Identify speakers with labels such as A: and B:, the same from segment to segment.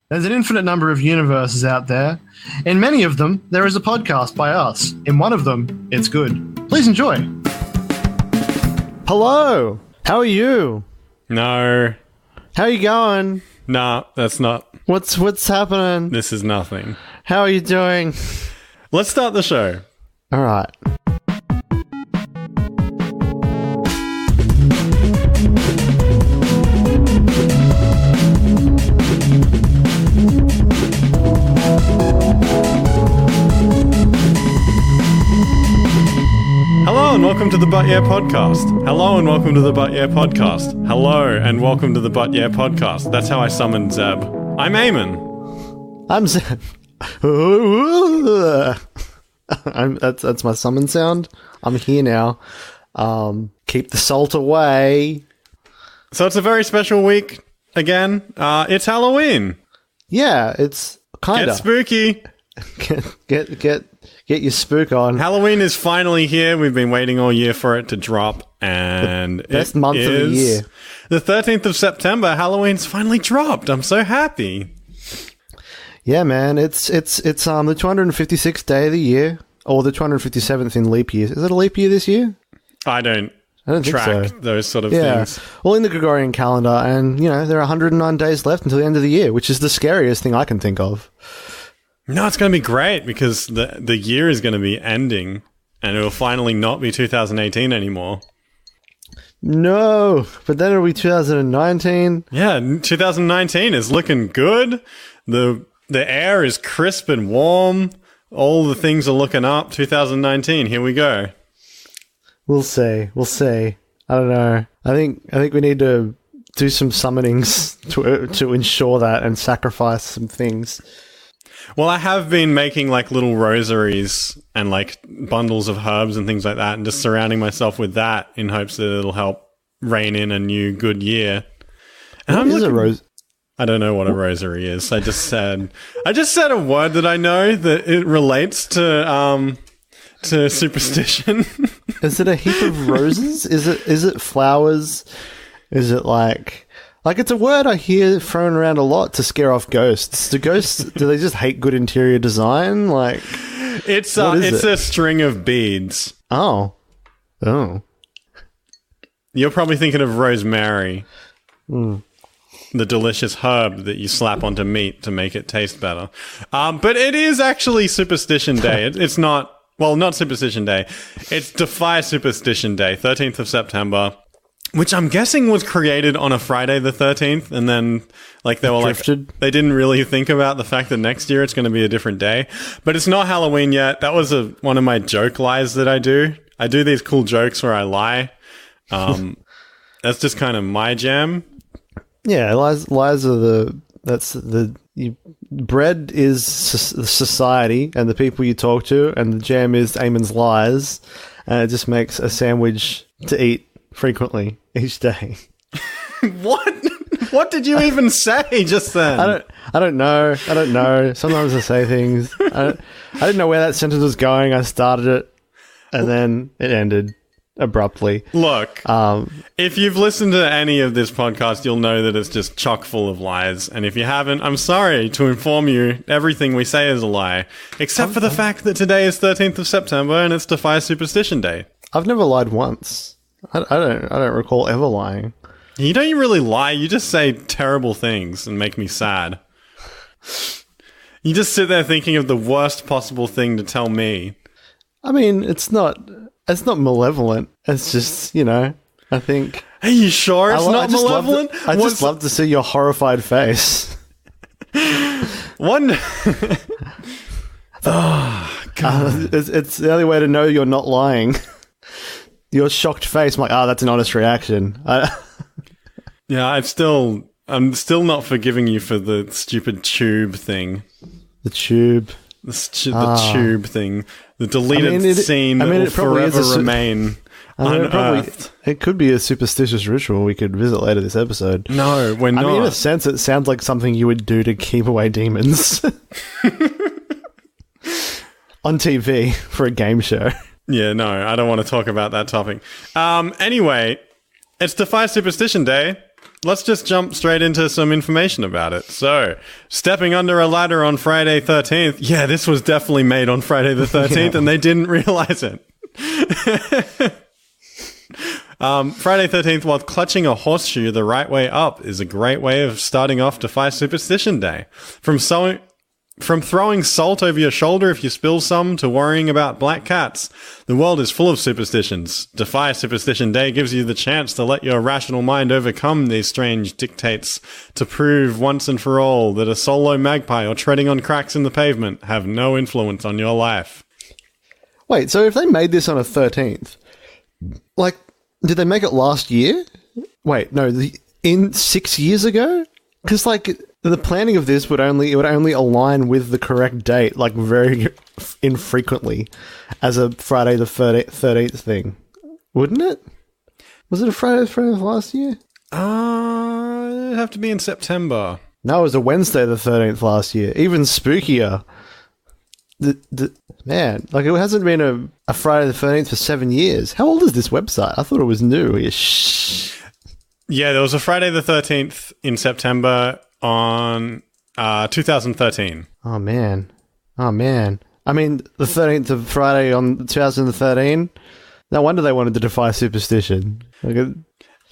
A: There's an infinite number of universes out there. In many of them, there is a podcast by us. In one of them, it's good. Please enjoy.
B: Hello. How are you?
C: No.
B: How are you going?
C: Nah, that's not.
B: What's happening?
C: This is nothing.
B: How are you doing?
C: Let's start the show.
B: All right.
C: Hello and welcome to the But Yeah podcast. Hello and welcome to the But Yeah podcast. Hello and welcome to the But Yeah podcast. That's how I summon Zeb. I'm Eamon.
B: I'm Zeb. That's my summon sound. I'm here now. Keep the salt away.
C: So it's a very special week again. It's Halloween.
B: Yeah, it's kind
C: Get
B: of
C: spooky.
B: Get your spook on.
C: Halloween is finally here. We've been waiting all year for it to drop, and
B: Best month of the year.
C: The 13th of September, Halloween's finally dropped. I'm so happy.
B: Yeah, man, it's the 256th day of the year, or the 257th in leap years. Is it a leap year this year?
C: I don't
B: think
C: track
B: so.
C: those sort of things.
B: Well, in the Gregorian calendar, and there are 109 days left until the end of the year, which is the scariest thing I can think of.
C: No, it's going to be great because the year is going to be ending, and it will finally not be 2018 anymore.
B: No, but then it'll be 2019.
C: Yeah, 2019 is looking good. The air is crisp and warm. All the things are looking up. 2019, here we go.
B: We'll see. I don't know. I think we need to do some summonings to ensure that and sacrifice some things.
C: Well, I have been making like little rosaries and like bundles of herbs and things like that, and just surrounding myself with that in hopes that it'll help rein in a new good year. And
B: What is a rose?
C: I don't know what a rosary is. I just said a word that I know that it relates to superstition.
B: Is it a heap of roses? Is it flowers? Is it like it's a word I hear thrown around a lot to scare off ghosts. Do they just hate good interior design? Like
C: it's a string of beads.
B: Oh.
C: You're probably thinking of rosemary.
B: Mm.
C: The delicious herb that you slap onto meat to make it taste better. But it is actually Superstition Day. It's not... Well, not Superstition Day. It's Defy Superstition Day, 13th of September, which I'm guessing was created on a Friday the 13th, and then they were
B: drifted.
C: They didn't really think about the fact that next year it's going to be a different day. But it's not Halloween yet. That was one of my joke lies that I do. I do these cool jokes where I lie. That's just kind of my jam.
B: Yeah, lies are bread is society and the people you talk to, and the jam is Eamon's lies, and it just makes a sandwich to eat frequently each day.
C: What did you even say just then?
B: I don't know. Sometimes I say things. I didn't know where that sentence was going. I started it, and then it ended abruptly.
C: Look, if you've listened to any of this podcast, you'll know that it's just chock full of lies. And if you haven't, I'm sorry to inform you, everything we say is a lie. Except for the fact that today is 13th of September and it's Defy Superstition Day.
B: I've never lied once. I don't recall ever lying.
C: You don't really lie, you just say terrible things and make me sad. You just sit there thinking of the worst possible thing to tell me.
B: I mean, it's not malevolent. It's just, I think...
C: Are you sure it's not malevolent?
B: I just love to see your horrified face.
C: One... Oh, God.
B: It's the only way to know you're not lying. Your shocked face, I'm like, that's an honest reaction.
C: Yeah, I'm still not forgiving you for the stupid tube thing.
B: The tube.
C: The tube thing. The deleted scene that will forever remain unearthed.
B: It could be a superstitious ritual we could visit later this episode.
C: No, we're not.
B: I mean, in a sense, it sounds like something you would do to keep away demons. On TV for a game show.
C: Yeah, no, I don't want to talk about that topic. Anyway, it's Defy Superstition Day. let's just jump straight into some information about it. So, stepping under a ladder on Friday 13th. Yeah, this was definitely made on Friday the 13th, and they didn't realize it. Friday 13th, while clutching a horseshoe the right way up is a great way of starting off Defy Superstition Day. From throwing salt over your shoulder if you spill some to worrying about black cats, the world is full of superstitions. Defy Superstition Day gives you the chance to let your rational mind overcome these strange dictates to prove once and for all that a solo magpie or treading on cracks in the pavement have no influence on your life.
B: Wait, so if they made this on a 13th, like, did they make it last year? Wait, no, in 6 years ago? Because, like, the planning of this would only align with the correct date, like, very infrequently, as a Friday the 13th thing. Wouldn't it? Was it a Friday the 13th last year?
C: It'd have to be in September.
B: No, it was a Wednesday the 13th last year. Even spookier. Man, like, it hasn't been a Friday the 13th for 7 years. How old is this website? I thought it was new.
C: Yeah, there was a Friday the 13th in September on 2013.
B: Oh, man. I mean, the 13th of Friday on 2013? No wonder they wanted to defy superstition. Like,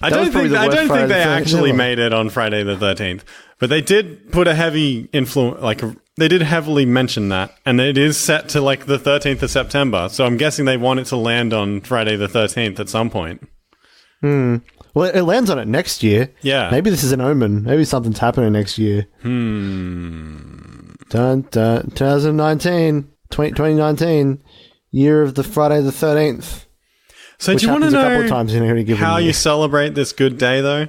C: I don't think they actually made it on Friday the 13th, but they did put a heavy influence, like, they did heavily mention that, and it is set to, like, the 13th of September, so I'm guessing they want it to land on Friday the 13th at some point.
B: Well, it lands on it next year.
C: Yeah.
B: Maybe this is an omen. Maybe something's happening next year. 2019, year of the Friday the 13th.
C: So do you want to know how
B: you
C: you celebrate this good day, though?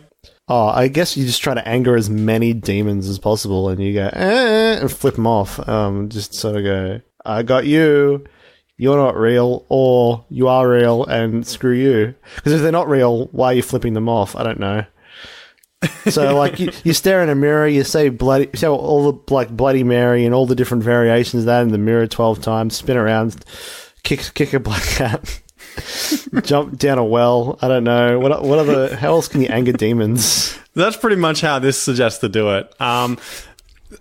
B: Oh, I guess you just try to anger as many demons as possible, and you go, and flip them off. Just sort of go, I got you. You're not real, or you are real, and screw you. Because if they're not real, why are you flipping them off? I don't know. So, like, you stare in a mirror, you say all the, like, Bloody Mary and all the different variations of that in the mirror 12 times, spin around, kick a black cat, jump down a well. I don't know. How else can you anger demons?
C: That's pretty much how this suggests to do it.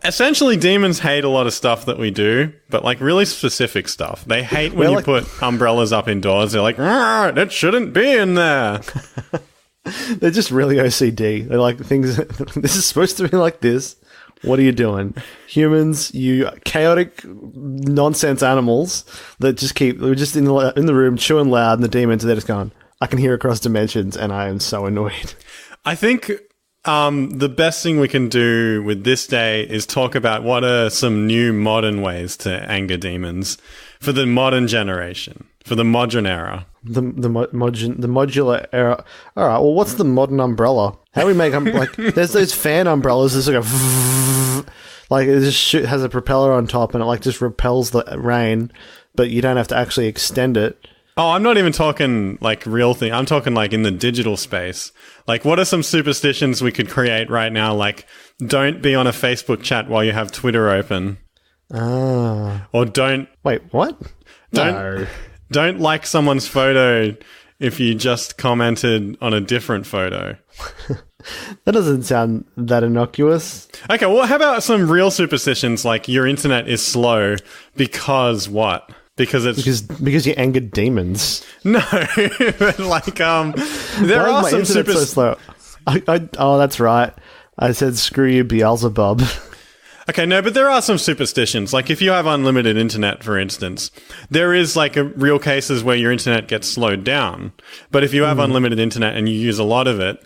C: Essentially, demons hate a lot of stuff that we do, but, like, really specific stuff. They hate when you put umbrellas up indoors. They're like, that shouldn't be in there.
B: They're just really OCD. They're like, things. This is supposed to be like this. What are you doing? Humans, you chaotic nonsense animals that we're just in the room chewing loud, and the demons are there just going, I can hear across dimensions, and I am so annoyed.
C: I think the best thing we can do with this day is talk about what are some new modern ways to anger demons for the modern generation, for the modern era.
B: The modular era. All right. Well, what's the modern umbrella? How do we make like? There's those fan umbrellas. There's like like it just has a propeller on top, and it like just repels the rain, but you don't have to actually extend it.
C: Oh, I'm not even talking like real thing. I'm talking like in the digital space. Like, what are some superstitions we could create right now? Like, don't be on a Facebook chat while you have Twitter open. Or don't...
B: Wait, what?
C: Don't like someone's photo if you just commented on a different photo.
B: That doesn't sound that innocuous.
C: Okay, well, how about some real superstitions like your internet is slow because what? Because
B: you angered demons.
C: No, but like there are some
B: so slow. Oh, that's right. I said screw you, Beelzebub.
C: Okay, no, but there are some superstitions. Like if you have unlimited internet, for instance, there is like real cases where your internet gets slowed down. But if you have unlimited internet and you use a lot of it,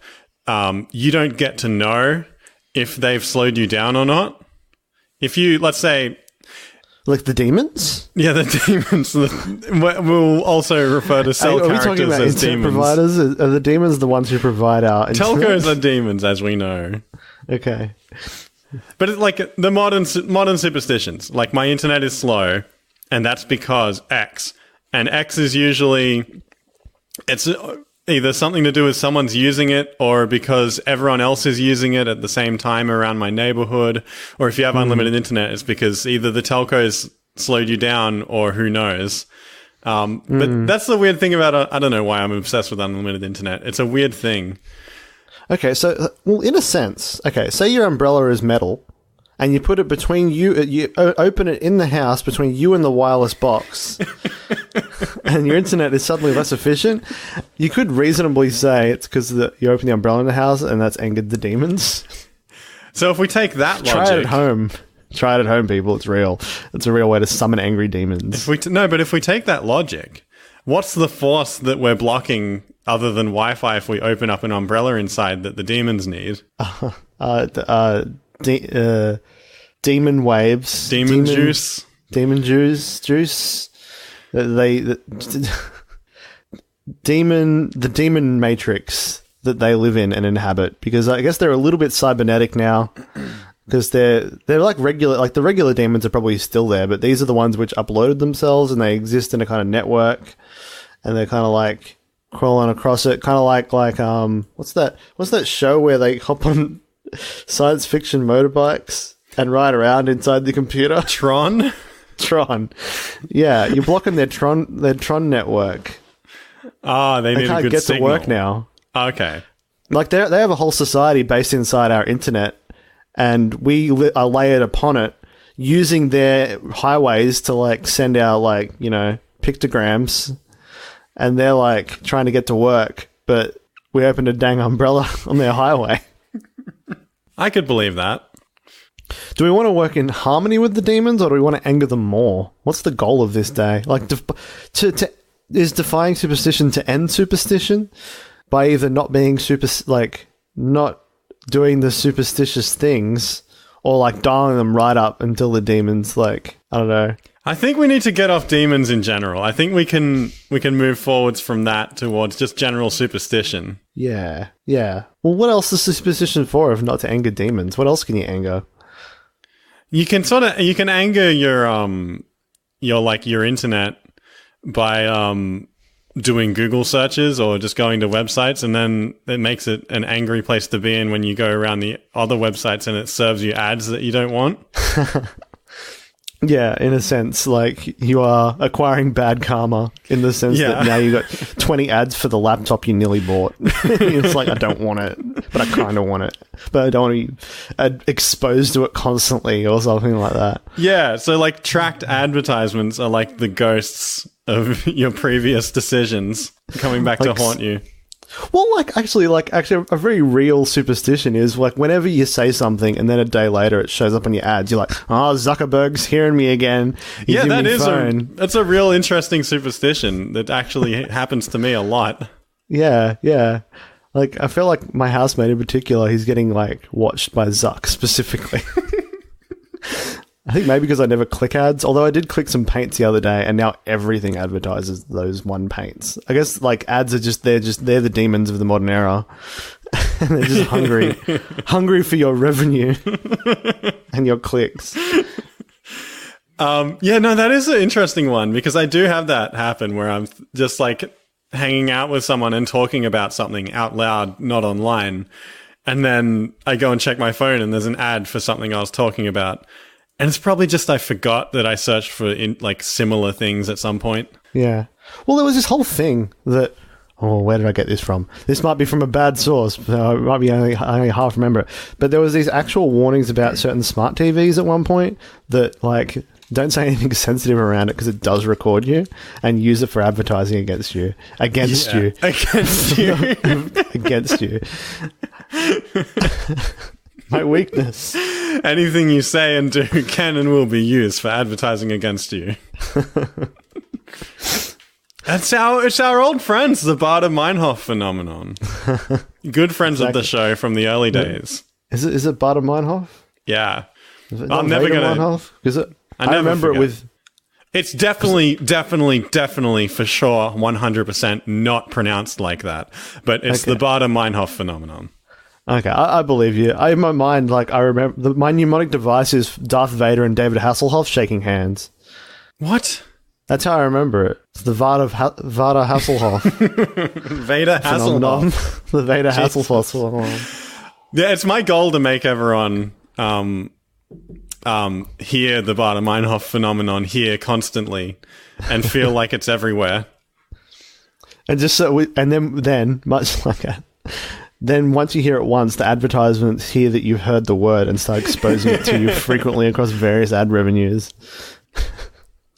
C: you don't get to know if they've slowed you down or not. If you, let's say...
B: Like the demons?
C: Yeah, the demons. We'll also refer to cell characters
B: talking about
C: as
B: internet
C: demons.
B: Providers? Are the demons the ones who provide our internet?
C: Telcos are demons, as we know.
B: Okay.
C: But it's like the modern superstitions. Like my internet is slow, and that's because X. And X is usually... It's either something to do with someone's using it or because everyone else is using it at the same time around my neighborhood. Or if you have unlimited internet, it's because either the telcos slowed you down or who knows. But that's the weird thing about I don't know why I'm obsessed with unlimited internet. It's a weird thing.
B: Okay, so, well, in a sense, okay, say your umbrella is metal, and you put it between you open it in the house between you and the wireless box, and your internet is suddenly less efficient, you could reasonably say it's because you open the umbrella in the house and that's angered the demons.
C: So if we take that logic...
B: Try it at home. Try it at home, people. It's real. It's a real way to summon angry demons.
C: But if we take that logic, what's the force that we're blocking other than Wi-Fi if we open up an umbrella inside that the demons need?
B: Demon waves.
C: Demon juice.
B: Demon juice. The demon matrix that they live in and inhabit. Because I guess they're a little bit cybernetic now. Because they're like the regular demons are probably still there, but these are the ones which uploaded themselves and they exist in a kind of network, and they're kind of like crawling across it, kind of like what's that show where they hop on science fiction motorbikes and ride around inside the computer?
C: Tron.
B: Yeah, you're blocking their Tron network.
C: They need
B: can't
C: a good
B: get
C: signal
B: to work now.
C: Okay.
B: Like they have a whole society based inside our internet. And we are layered upon it using their highways to, like, send out, like, you know, pictograms. And they're, like, trying to get to work. But we opened a dang umbrella on their highway.
C: I could believe that.
B: Do we want to work in harmony with the demons, or do we want to anger them more? What's the goal of this day? Like, is defying superstition to end superstition? By either not being not doing the superstitious things, or like dialing them right up until the demons, like, I don't know.
C: I think we need to get off demons in general. I think we can move forwards from that towards just general superstition.
B: Yeah. Well, what else is superstition for if not to anger demons? What else can you anger?
C: You can anger your internet by doing Google searches or just going to websites, and then it makes it an angry place to be in when you go around the other websites and it serves you ads that you don't want.
B: Yeah, in a sense, like you are acquiring bad karma in the sense that now you got 20 ads for the laptop you nearly bought. It's like, I don't want it, but I kind of want it, but I don't want to be exposed to it constantly or something like that.
C: Yeah, so like tracked advertisements are like the ghosts of your previous decisions coming back to haunt you.
B: Well, actually, a very real superstition is like whenever you say something and then a day later it shows up on your ads, you're like, "Oh, Zuckerberg's hearing me again."
C: Yeah, that's a real interesting superstition that actually happens to me a lot.
B: Yeah. Like I feel like my housemate in particular, he's getting like watched by Zuck specifically. I think maybe because I never click ads, although I did click some paints the other day and now everything advertises those one paints. I guess like ads are they're the demons of the modern era. And they're just hungry for your revenue and your clicks.
C: That is an interesting one because I do have that happen where I'm just like hanging out with someone and talking about something out loud, not online. And then I go and check my phone and there's an ad for something I was talking about. And it's probably just I forgot that I searched for similar things at some point.
B: Yeah. Well, there was this whole thing that, where did I get this from? This might be from a bad source. I might be only half remember it. But there was these actual warnings about certain smart TVs at one point that, like, don't say anything sensitive around it because it does record you and use it for advertising against you. Against you. Against you. My weakness.
C: Anything you say and do can and will be used for advertising against you. It's our old friends, the Baader Meinhof phenomenon. Good friends of the show from the early days.
B: Is it Baader Meinhof?
C: Yeah.
B: I'm never going to... Is it? I remember it with...
C: It's definitely for sure 100% not pronounced like that. But it's the Baader Meinhof phenomenon.
B: Okay, I believe you. In my mind, like, I remember my mnemonic device is Darth Vader and David Hasselhoff shaking hands.
C: What?
B: That's how I remember it. It's the Vader Hasselhoff.
C: Vader Hasselhoff.
B: The Vader Hasselhoff.
C: Yeah, it's my goal to make everyone hear the Baader Meinhof phenomenon here constantly and feel like it's everywhere.
B: And just so then much like that. then once you hear it once, the advertisements hear that you've heard the word and start exposing it to you frequently across various ad revenues.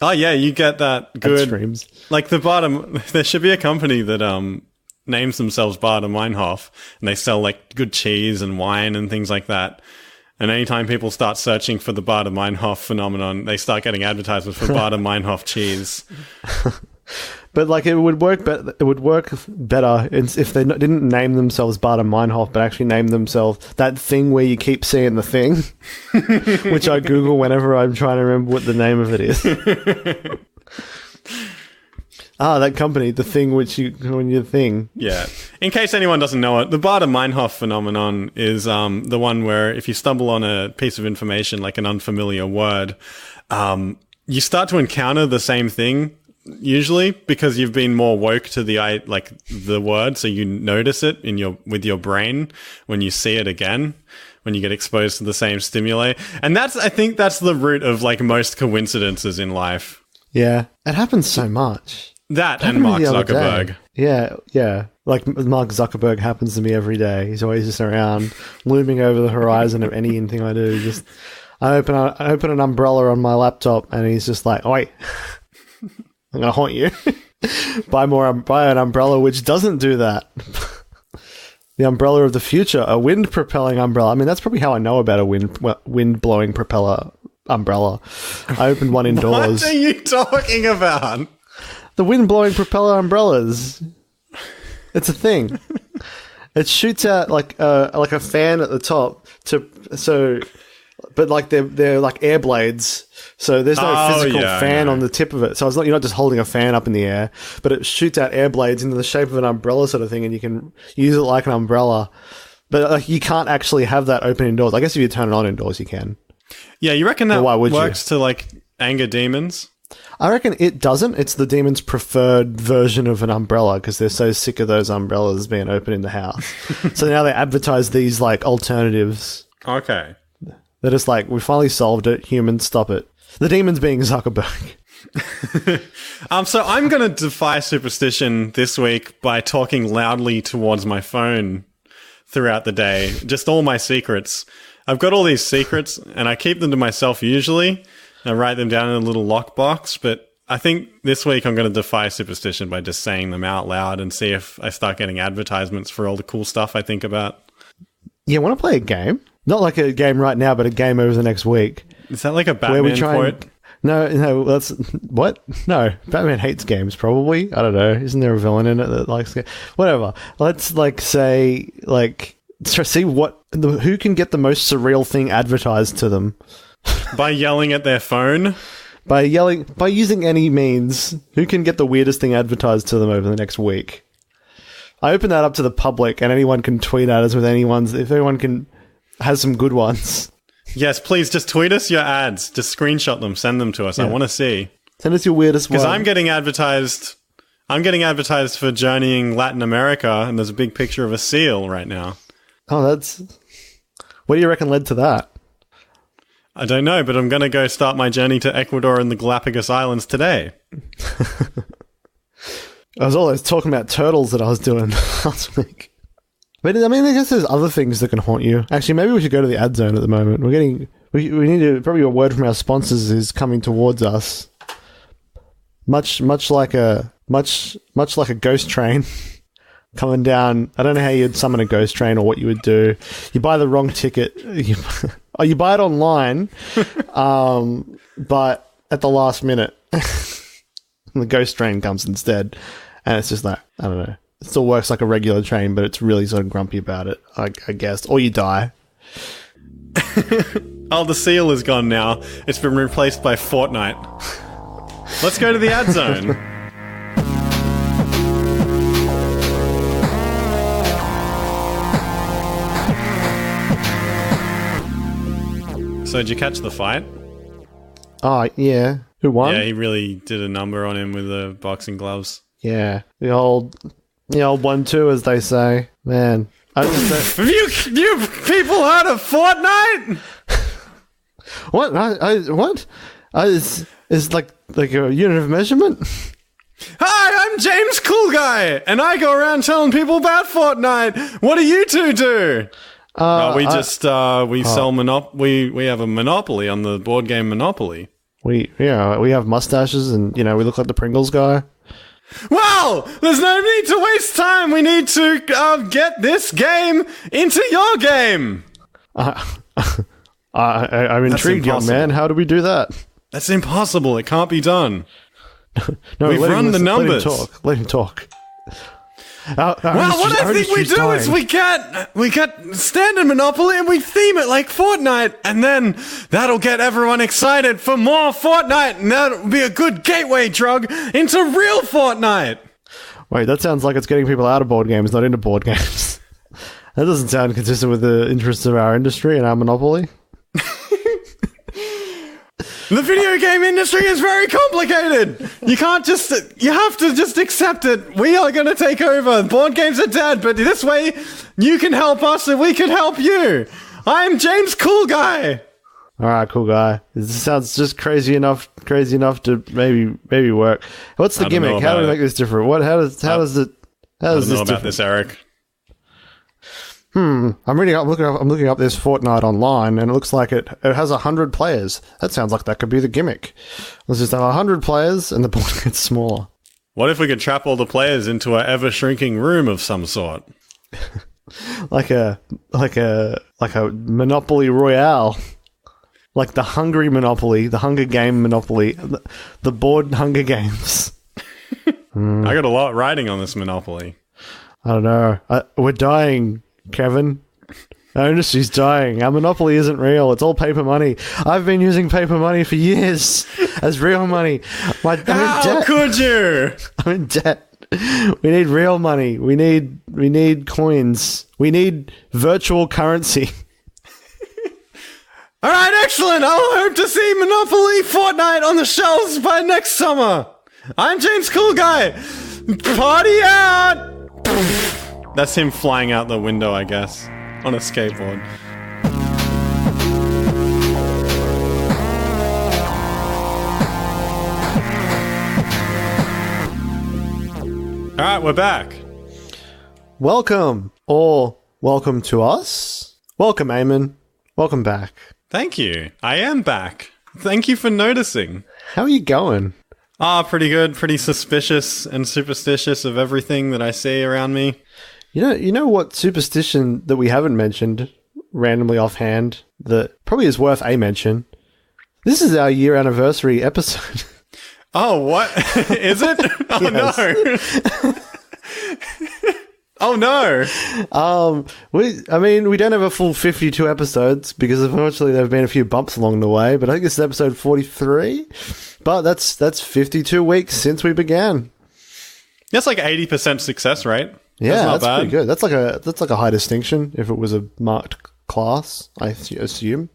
C: Oh yeah, you get that good
B: streams.
C: Like the bottom. There should be a company that names themselves Bader Meinhof, and they sell like good cheese and wine and things like that. And anytime people start searching for the Bader Meinhof phenomenon, they start getting advertisements for Bader Meinhof cheese.
B: But like it would work better if they didn't name themselves Bader Meinhof, but actually name themselves that thing where you keep seeing the thing, which I Google whenever I'm trying to remember what the name of it is. That company, the thing when you thing.
C: Yeah. In case anyone doesn't know it, the Bader Meinhof phenomenon is the one where if you stumble on a piece of information, like an unfamiliar word, you start to encounter the same thing. Usually, because you've been more woke to the word, so you notice it with your brain when you see it again, when you get exposed to the same stimuli, and I think that's the root of like most coincidences in life.
B: Yeah, it happens so much.
C: That and Mark Zuckerberg.
B: Yeah. Like Mark Zuckerberg happens to me every day. He's always just around, looming over the horizon of anything I do. I open an umbrella on my laptop, and he's just like, "Oi." I'm going to haunt you. Buy an umbrella which doesn't do that. The umbrella of the future, a wind-propelling umbrella. I mean, that's probably how I know about a wind-blowing propeller umbrella. I opened one indoors.
C: What are you talking about?
B: The wind-blowing propeller umbrellas. It's a thing. It shoots out like a fan at the top but like they're like air blades. So there's no physical fan on the tip of it. So you're not just holding a fan up in the air, but it shoots out air blades into the shape of an umbrella sort of thing, and you can use it like an umbrella. But like, you can't actually have that open indoors. I guess if you turn it on indoors, you can.
C: Yeah, you reckon that works to like anger demons?
B: I reckon it doesn't. It's the demon's preferred version of an umbrella because they're so sick of those umbrellas being open in the house. So now they advertise these like alternatives.
C: Okay.
B: They're just like, we finally solved it. Humans, stop it. The demon's being Zuckerberg.
C: So I'm going to defy superstition this week by talking loudly towards my phone throughout the day. Just all my secrets. I've got all these secrets, and I keep them to myself usually. I write them down in a little lockbox, but I think this week I'm going to defy superstition by just saying them out loud and see if I start getting advertisements for all the cool stuff I think about.
B: Yeah, want to play a game? Not like a game right now, but a game over the next week.
C: Is that like a Batman quote?
B: No, that's... What? No, Batman hates games, probably. I don't know. Isn't there a villain in it that likes games? Whatever. Let's, see who can get the most surreal thing advertised to them.
C: By yelling at their phone?
B: By using any means. Who can get the weirdest thing advertised to them over the next week? I open that up to the public, and anyone can tweet at us with if anyone has some good ones.
C: Yes, please just tweet us your ads. Just screenshot them, send them to us. Yeah. I want to see.
B: Send us your weirdest one.
C: Because I'm getting advertised for journeying Latin America, and there's a big picture of a seal right now.
B: Oh, what do you reckon led to that?
C: I don't know, but I'm going to go start my journey to Ecuador and the Galapagos Islands today.
B: I was always talking about turtles that I was doing last week. But I mean, I guess there's other things that can haunt you. Actually, maybe we should go to the ad zone at the moment. We need to, probably a word from our sponsors is coming towards us. Much like a ghost train coming down. I don't know how you'd summon a ghost train or what you would do. You buy the wrong ticket. You buy it online, but at the last minute, the ghost train comes instead. And it's just like, I don't know. It still works like a regular train, but it's really sort of grumpy about it, I guess. Or you die.
C: Oh, the seal is gone now. It's been replaced by Fortnite. Let's go to the ad zone. So did you catch the fight?
B: Oh, yeah. Who won?
C: Yeah, he really did a number on him with the boxing gloves.
B: Yeah. The old 1-2, as they say. Man.
C: Have you people heard of Fortnite?
B: What? What? Is like a unit of measurement?
C: Hi, I'm James Clooney. Cool Guy, and I go around telling people about Fortnite. What do you two do? We sell we have a monopoly on the board game Monopoly.
B: We have mustaches, and we look like the Pringles guy.
C: Well, there's no need to waste time. We need to get this game into your game.
B: I'm intrigued, young man. How do we do that?
C: That's impossible. It can't be done.
B: No,
C: we've run the numbers.
B: Let him talk.
C: What I think we do is we get standard Monopoly and we theme it like Fortnite, and then that'll get everyone excited for more Fortnite, and that'll be a good gateway drug into real Fortnite.
B: Wait, that sounds like it's getting people out of board games, not into board games. That doesn't sound consistent with the interests of our industry and our monopoly.
C: The video game industry is very complicated. You have to just accept it. We are going to take over. Board games are dead, but this way you can help us and we can help you. I'm James Cool Guy.
B: All right, Cool Guy. This sounds just crazy enough to maybe work. What's the gimmick? How do we make this different? How does this
C: know about this, Eric?
B: I'm looking up this Fortnite online, and it looks like it has 100 players. That sounds like that could be the gimmick. Let's just have 100 players, and the board gets smaller.
C: What if we could trap all the players into an ever-shrinking room of some sort?
B: like a Monopoly Royale, like the Hungry Monopoly, the Hunger Game Monopoly, the board Hunger Games.
C: I got a lot riding on this Monopoly.
B: I don't know. We're dying, Kevin. Our industry's dying. Our monopoly isn't real. It's all paper money. I've been using paper money for years as real money.
C: How could you?
B: I'm in debt. We need real money. We need coins. We need virtual currency.
C: All right, excellent. I'll hope to see Monopoly Fortnite on the shelves by next summer. I'm James Cool Guy. Party out! That's him flying out the window, I guess, on a skateboard. All right, we're back.
B: Welcome, or welcome to us. Welcome, Eamon. Welcome back.
C: Thank you. I am back. Thank you for noticing.
B: How are you going?
C: Pretty good. Pretty suspicious and superstitious of everything that I see around me.
B: You know what superstition that we haven't mentioned randomly offhand that probably is worth a mention? This is our year anniversary episode.
C: Oh, what? Is it? Oh, no. Oh, no.
B: We don't have a full 52 episodes because unfortunately there have been a few bumps along the way, but I think this is episode 43. But that's 52 weeks since we began.
C: That's like 80% success rate.
B: Yeah, that's pretty good. That's like a high distinction if it was a marked class, I assume.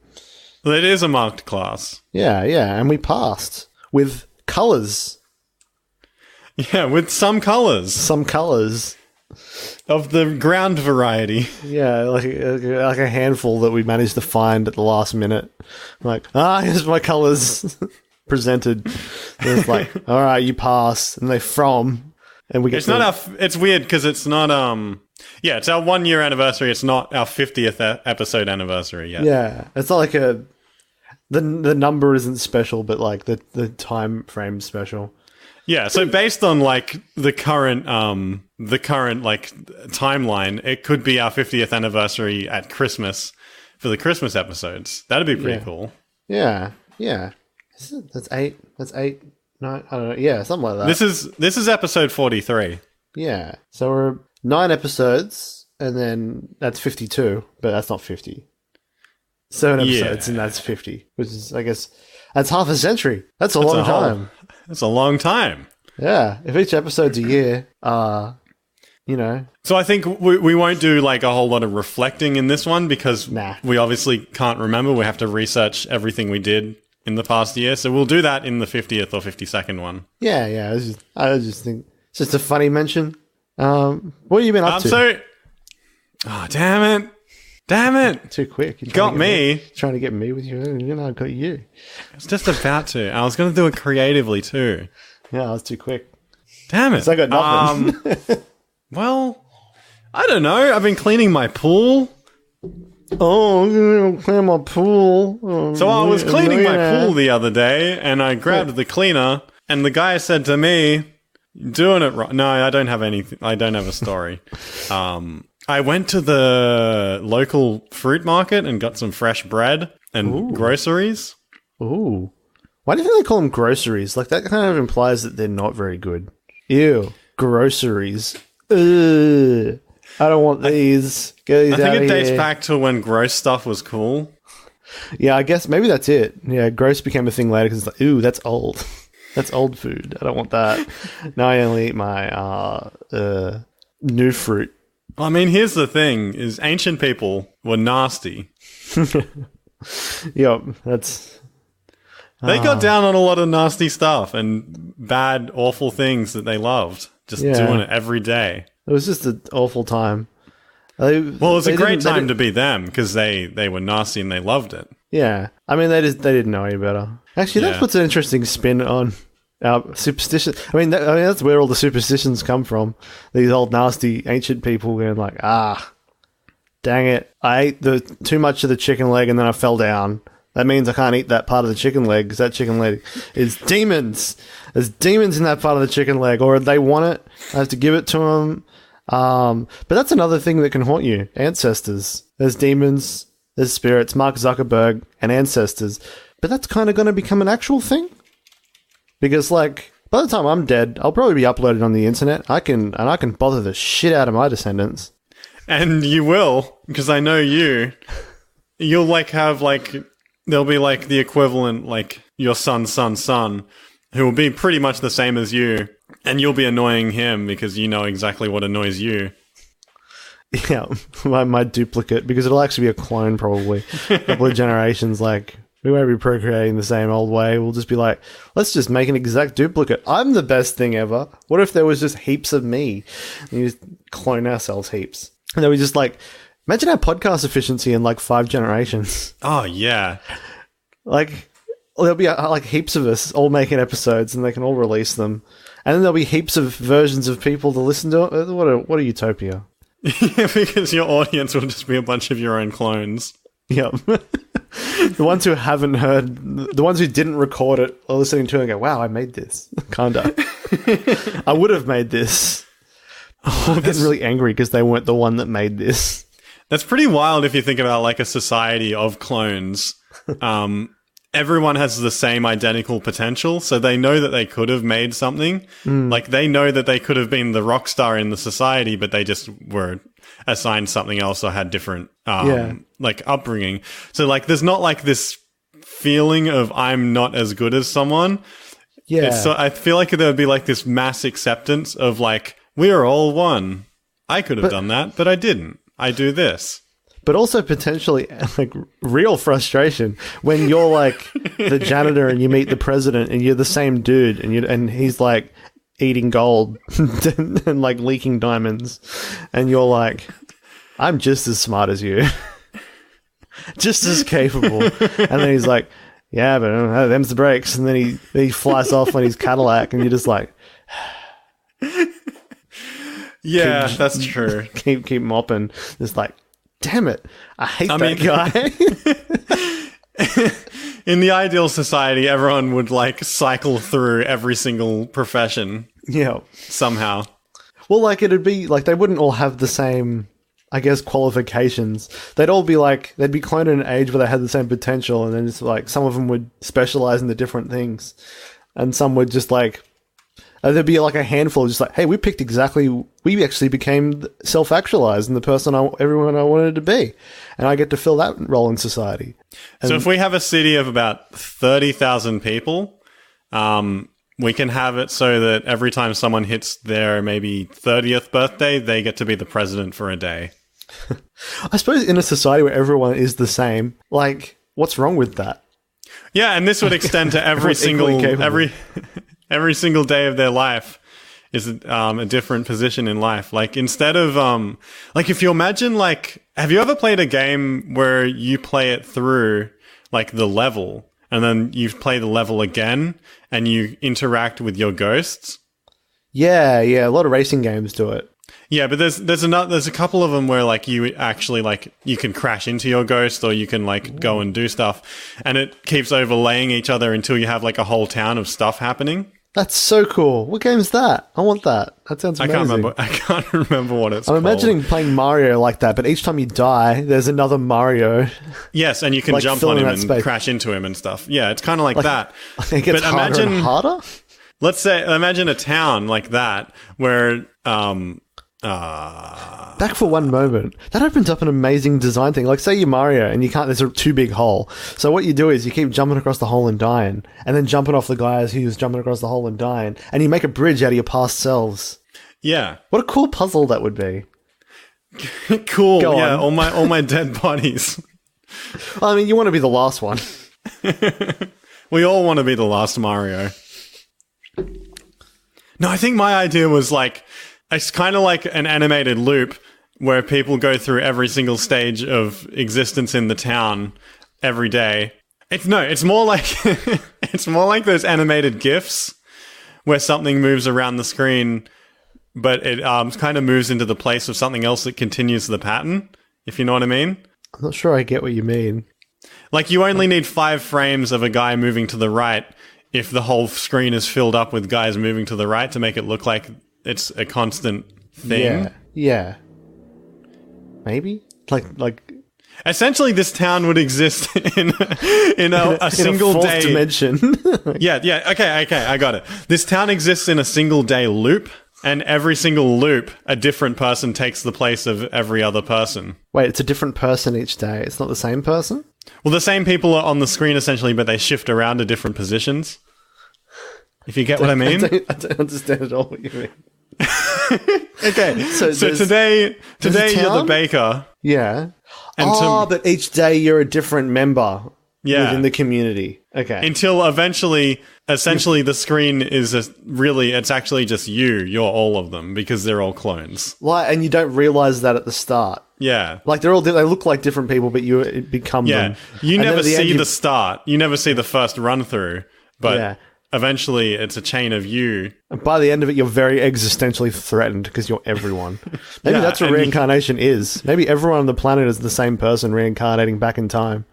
C: Well, it is a marked class.
B: Yeah, and we passed with colours.
C: Yeah, with some colours.
B: Some colours.
C: Of the ground variety.
B: Yeah, like a handful that we managed to find at the last minute. Like, here's my colours presented. And it's like, all right, you pass, and they from, and we get.
C: It's weird because it's not. Yeah, it's our 1 year anniversary. It's not our 50th episode anniversary yet.
B: Yeah, it's not like the number isn't special, but like the time frame special.
C: Yeah, so based on like the current like timeline, it could be our 50th anniversary at Christmas for the Christmas episodes. That'd be pretty cool.
B: Yeah. That's eight. No, I don't know. Yeah, something like that.
C: This is episode 43.
B: Yeah. So we're 9 episodes, and then that's 52, but that's not 50. 7 episodes, and that's 50, which is, I guess, that's half a century. That's a long time.
C: That's a long time.
B: Yeah. If each episode's a year,
C: So I think we won't do like a whole lot of reflecting in this one because we obviously can't remember. We have to research everything we did in the past year. So we'll do that in the 50th or 52nd one.
B: Yeah. I just think it's just a funny mention. What have you been up to?
C: Oh, damn it.
B: Too quick. You
C: got me.
B: Trying to get me with you. I got you.
C: I was just about to. I was going to do it creatively too.
B: Yeah, I was too quick.
C: Damn it.
B: 'Cause I got nothing.
C: Well, I don't know. I've been cleaning my pool.
B: Oh, I'm gonna clean my pool. Oh,
C: So I was cleaning my
B: yeah.
C: pool the other day, and I grabbed the cleaner, and the guy said to me, "Doing it right." No, I don't have anything. I don't have a story. I went to the local fruit market and got some fresh bread and groceries.
B: Ooh. Why do you think they call them groceries? Like, that kind of implies that they're not very good. Ew. Groceries. Ugh. I don't want these. Get these
C: I think
B: out
C: it
B: of
C: dates
B: here.
C: back to when gross stuff was cool.
B: Yeah, I guess maybe that's it. Yeah, gross became a thing later because it's like, ooh, that's old. That's old food. I don't want that. Now I only eat my new fruit.
C: I mean, here's the thing: is ancient people were nasty.
B: Yep, that's...
C: They got down on a lot of nasty stuff and bad, awful things that they loved. Just doing it every day.
B: It was just an awful time.
C: Well, it was a great time to be them because they were nasty and they loved it.
B: Yeah, I mean they didn't know any better. Actually, that
C: Yeah.
B: puts an interesting spin on superstition. I mean, that's where all the superstitions come from. These old nasty ancient people going like, dang it, I ate too much of the chicken leg and then I fell down. That means I can't eat that part of the chicken leg because that chicken leg is demons. There's demons in that part of the chicken leg, or they want it. I have to give it to them. But that's another thing that can haunt you. Ancestors. There's demons, there's spirits, Mark Zuckerberg, and ancestors. But that's kind of going to become an actual thing. Because, like, by the time I'm dead, I'll probably be uploaded on the internet. I can bother the shit out of my descendants.
C: And you will, because I know you. You'll, like, have, like... There'll be, like, the equivalent, like, your son's son's son, who will be pretty much the same as you, and you'll be annoying him because you know exactly what annoys you.
B: Yeah, my duplicate, because it'll actually be a clone probably. A couple of generations, like, we won't be procreating the same old way. We'll just be like, let's just make an exact duplicate. I'm the best thing ever. What if there was just heaps of me? And you just clone ourselves heaps. And then we just, like... Imagine our podcast efficiency in, like, 5 generations.
C: Oh, yeah.
B: Like, there'll be, like, heaps of us all making episodes, and they can all release them. And then there'll be heaps of versions of people to listen to it. What a utopia.
C: Yeah, because your audience will just be a bunch of your own clones.
B: Yep. The ones who haven't heard, the ones who didn't record it are listening to it and go, wow, I made this. Kinda. I would have made this. I'm getting really angry because they weren't the one that made this.
C: That's pretty wild if you think about, like, a society of clones. Everyone has the same identical potential, so they know that they could have made something. Like, they know that they could have been the rock star in the society, but they just were assigned something else or had different, like, upbringing. So, like, there's not, like, this feeling of I'm not as good as someone.
B: Yeah.
C: So I feel like there would be, like, this mass acceptance of, like, we are all one. I could have done that, but I didn't. I do this.
B: But also potentially, like, real frustration when you're, like, the janitor and you meet the president and you're the same dude and he's, like, eating gold and, like, leaking diamonds. And you're like, I'm just as smart as you. Just as capable. And then he's like, yeah, but them's the breaks. And then he flies off on his Cadillac and you're just like...
C: Yeah, that's true.
B: Keep mopping. It's like, damn it, I hate that guy.
C: In the ideal society, everyone would, like, cycle through every single profession.
B: Yeah.
C: Somehow.
B: Well, like, it'd be like they wouldn't all have the same, I guess, qualifications. They'd all be like, they'd be cloned in an age where they had the same potential, and then it's like some of them would specialize in the different things, and some would just like. There'd be like a handful of just like, hey, we actually became self-actualized and the person everyone I wanted to be. And I get to fill that role in society. And
C: so if we have a city of about 30,000 people, we can have it so that every time someone hits their maybe 30th birthday, they get to be the president for a day.
B: I suppose in a society where everyone is the same, like, what's wrong with that?
C: Yeah, and this would extend to every every single day of their life is a different position in life. Like, instead of, like, if you imagine, like, have you ever played a game where you play it through, like, the level, and then you play the level again, and you interact with your ghosts?
B: Yeah, a lot of racing games do it.
C: Yeah, but there's a couple of them where like you actually like you can crash into your ghost or you can like go and do stuff, and it keeps overlaying each other until you have like a whole town of stuff happening.
B: That's so cool. What game's that? I want that. That sounds amazing.
C: I can't remember what it's called.
B: I'm imagining playing Mario like that, but each time you die, there's another Mario.
C: Yes, and you can
B: like
C: jump on him and
B: space.
C: crash into him and stuff. Yeah, it's kind of like that.
B: It gets
C: but
B: harder and harder?
C: Let's say, imagine a town like that where...
B: Back for one moment. That opens up an amazing design thing. Like, say you're Mario and you can't, there's a too big hole. So what you do is you keep jumping across the hole and dying, and then jumping off the guys who's jumping across the hole and dying, and you make a bridge out of your past selves.
C: Yeah.
B: What a cool puzzle that would be.
C: Cool.
B: Go
C: yeah,
B: on.
C: all my dead bodies.
B: I mean, you want to be the last one.
C: We all want to be the last Mario. No, I think my idea was like, it's kind of like an animated loop where people go through every single stage of existence in the town every day. It's more like it's more like those animated GIFs where something moves around the screen, but it kind of moves into the place of something else that continues the pattern, if you know what I mean.
B: I'm not sure I get what you mean.
C: Like, you only need 5 frames of a guy moving to the right if the whole screen is filled up with guys moving to the right to make it look like it's a constant thing.
B: Yeah. Maybe? Like
C: essentially this town would exist in a single
B: fourth
C: day
B: dimension.
C: Yeah, okay, I got it. This town exists in a single day loop, and every single loop a different person takes the place of every other person.
B: Wait, it's a different person each day. It's not the same person?
C: Well, the same people are on the screen essentially, but they shift around to different positions. If you get what I mean.
B: I don't understand at all what you mean.
C: Okay, so today you're the baker.
B: Yeah.
C: And
B: but each day you're a different member within the community. Okay.
C: Until eventually, essentially, the screen is it's actually just you. You're all of them because they're all clones.
B: And you don't realize that at the start.
C: Yeah.
B: Like, they look like different people, but you become them.
C: Yeah. You never see
B: the
C: the start. You never see the first run through. But
B: Yeah.
C: eventually, it's a chain of you.
B: And by the end of it, you're very existentially threatened because you're everyone. Maybe that's what reincarnation is. Maybe everyone on the planet is the same person reincarnating back in time.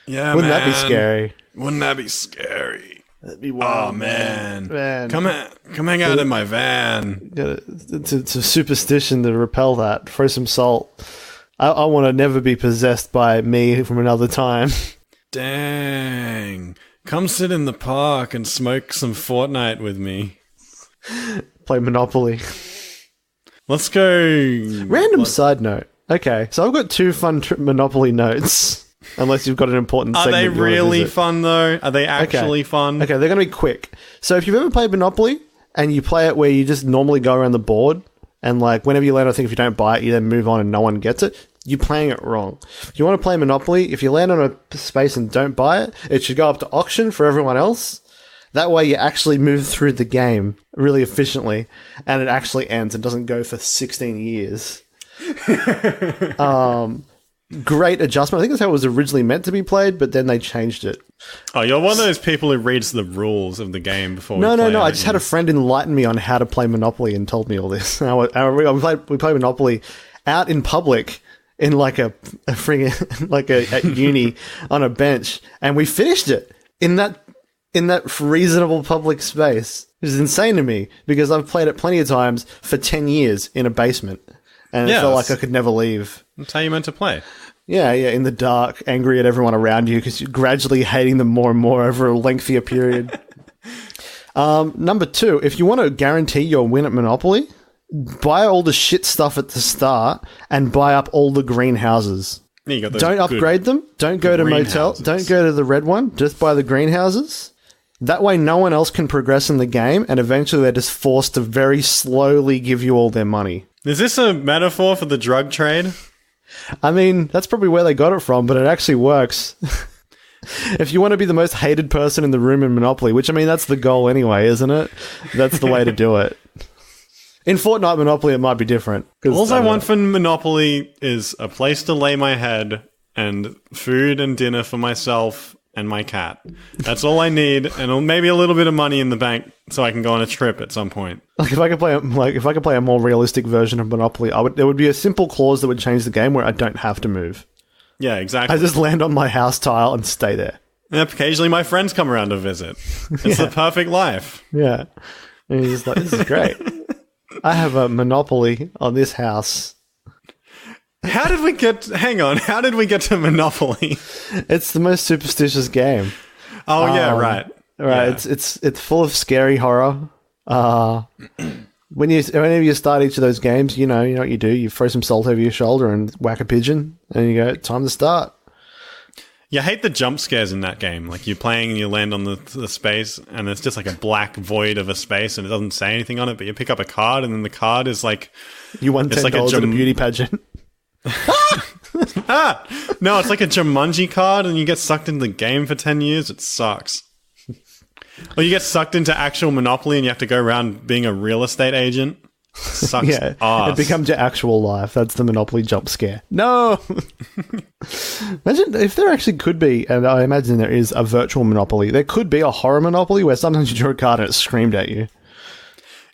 C: Yeah,
B: Wouldn't that be scary?
C: Wouldn't that be scary?
B: That'd be wild.
C: Oh, man.
B: Man.
C: Come hang out in my van.
B: It's a superstition to repel that. Throw some salt. I want to never be possessed by me from another time.
C: Dang. Come sit in the park and smoke some Fortnite with me.
B: Play Monopoly.
C: Let's go.
B: Random side note. Okay, so I've got 2 fun Monopoly notes. Unless you've got an important
C: Are
B: segment.
C: they
B: you wanna
C: really
B: visit.
C: fun, though? Are they actually fun?
B: Okay, they're going to be quick. So if you've ever played Monopoly and you play it where you just normally go around the board and like whenever you land, I think if you don't buy it, you then move on and no one gets it, you're playing it wrong. If you want to play Monopoly, if you land on a space and don't buy it, it should go up to auction for everyone else. That way you actually move through the game really efficiently and it actually ends and doesn't go for 16 years. Great adjustment. I think that's how it was originally meant to be played, but then they changed it.
C: Oh, you're one of those people who reads the rules of the game before we play.
B: No. I just had a friend enlighten me on how to play Monopoly and told me all this. We played Monopoly out in public in like a friggin' like at uni on a bench, and we finished it in that reasonable public space. It was insane to me because I've played it plenty of times for 10 years in a basement, and it felt like I could never leave.
C: That's how you meant to play.
B: Yeah, in the dark, angry at everyone around you because you're gradually hating them more and more over a lengthier period. Number 2, if you want to guarantee your win at Monopoly, buy all the shit stuff at the start and buy up all the greenhouses. Don't upgrade them. Don't go to motel. Don't go to the red one. Just buy the greenhouses. That way no one else can progress in the game and eventually they're just forced to very slowly give you all their money.
C: Is this a metaphor for the drug trade?
B: I mean, that's probably where they got it from, but it actually works. If you want to be the most hated person in the room in Monopoly, which, I mean, that's the goal anyway, isn't it? That's the way to do it. In Fortnite Monopoly, it might be different.
C: All I want from Monopoly is a place to lay my head and food and dinner for myself and my cat. That's all I need, and maybe a little bit of money in the bank so I can go on a trip at some point.
B: Like if I could play a more realistic version of Monopoly, there would be a simple clause that would change the game where I don't have to move.
C: Yeah, exactly.
B: I just land on my house tile and stay there.
C: And occasionally my friends come around to visit. It's the perfect life.
B: Yeah. And he's just like, this is great. I have a monopoly on this house.
C: How did we get to Monopoly?
B: It's the most superstitious game.
C: Oh yeah, right.
B: Right.
C: Yeah.
B: It's full of scary horror. Whenever you start each of those games, you know what you do. You throw some salt over your shoulder and whack a pigeon, and you go, time to start.
C: You hate the jump scares in that game. Like you're playing and you land on the space, and it's just like a black void of a space, and it doesn't say anything on it. But you pick up a card, and then the card is like
B: you won $10 at a beauty pageant.
C: No, it's like a Jumanji card, and you get sucked into the game for 10 years. It sucks. Or you get sucked into actual Monopoly, and you have to go around being a real estate agent. Sucks.
B: Yeah,
C: ass.
B: it becomes your actual life. That's the Monopoly jump scare. No! Imagine if there actually could be, and I imagine there is, a virtual Monopoly. There could be a horror Monopoly where sometimes you draw a card and it screamed at you.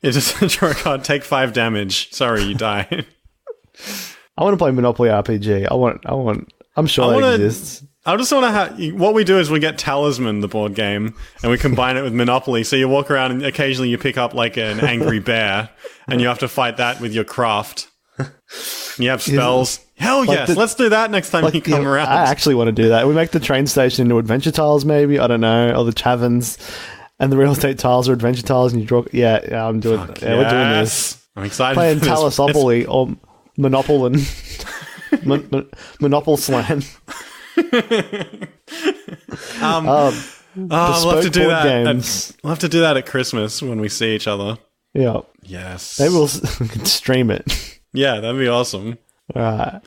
C: It's just draw a card, take 5 damage. Sorry, you die.
B: I want to play Monopoly RPG. I'm sure it exists.
C: I just want to have... What we do is we get Talisman, the board game, and we combine it with Monopoly. So you walk around and occasionally you pick up like an angry bear, and you have to fight that with your craft. You have spells. Hell yes, let's do that next time you come around.
B: I actually want to do that. We make the train station into adventure tiles, maybe. I don't know. Or the taverns, and the real estate tiles are adventure tiles, and you draw... Yeah, I'm doing...
C: Fuck
B: yeah, we're doing this.
C: I'm excited.
B: Playing Talisopoly or Monopoly Monopoly Slam.
C: I'll have to do that. We'll have to do that at Christmas when we see each other.
B: Yeah.
C: Yes.
B: Maybe we'll stream it.
C: Yeah, that'd be awesome.
B: All right.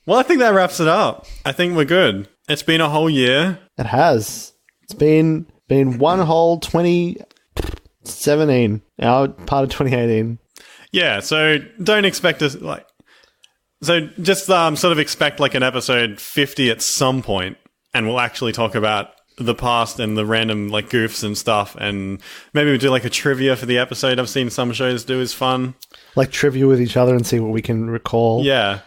C: Well, I think that wraps it up. I think we're good. It's been a whole year.
B: It has. It's been one whole 2017. Now part of 2018.
C: Yeah, so don't expect us So just sort of expect like an episode 50 at some point, and we'll actually talk about the past and the random like goofs and stuff, and maybe we'll do like a trivia for the episode. I've seen some shows do is fun. Like
B: trivia with each other and see what we can recall.
C: Yeah.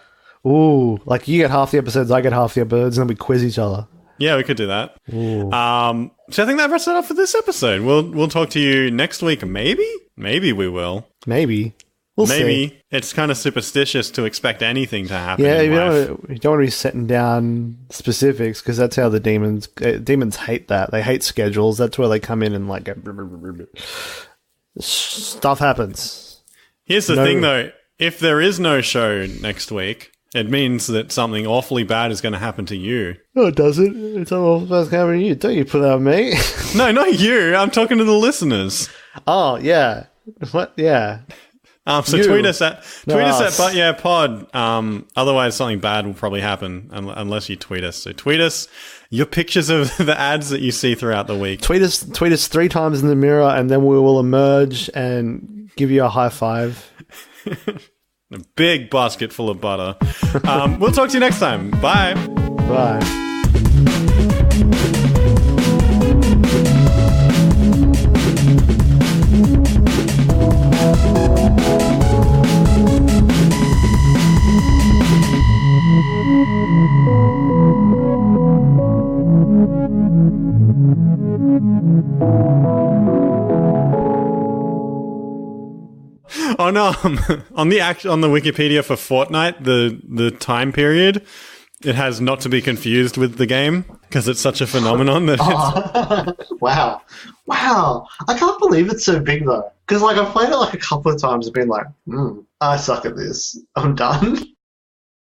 B: Ooh, like you get half the episodes, I get half the episodes, and then we quiz each other.
C: Yeah, we could do that.
B: Ooh.
C: So I think that wraps it up for this episode. We'll talk to you next week, maybe? Maybe we will.
B: Maybe. We'll
C: Maybe.
B: see.
C: It's kind of superstitious to expect anything to happen.
B: Yeah,
C: in
B: you
C: life.
B: don't want to be setting down specifics, because that's how the demons hate that. They hate schedules. That's where they come in and like stuff happens.
C: Here's the thing, though. If there is no show next week, it means that something awfully bad is going to happen to you.
B: No, it doesn't. It's all about happening to you. Don't you put that on me?
C: No, not you. I'm talking to the listeners.
B: Oh, yeah. What? Yeah.
C: So tweet us at But Yeah Pod. Otherwise, something bad will probably happen unless you tweet us. So tweet us your pictures of the ads that you see throughout the week.
B: Tweet us 3 times in the mirror, and then we will emerge and give you a high five.
C: A big basket full of butter. We'll talk to you next time. Bye.
B: Bye.
C: On on the Wikipedia for Fortnite, the time period, it has not to be confused with the game because it's such a phenomenon that
A: Wow. I can't believe it's so big though. Because like I've played it like a couple of times and been like, I suck at this. I'm done.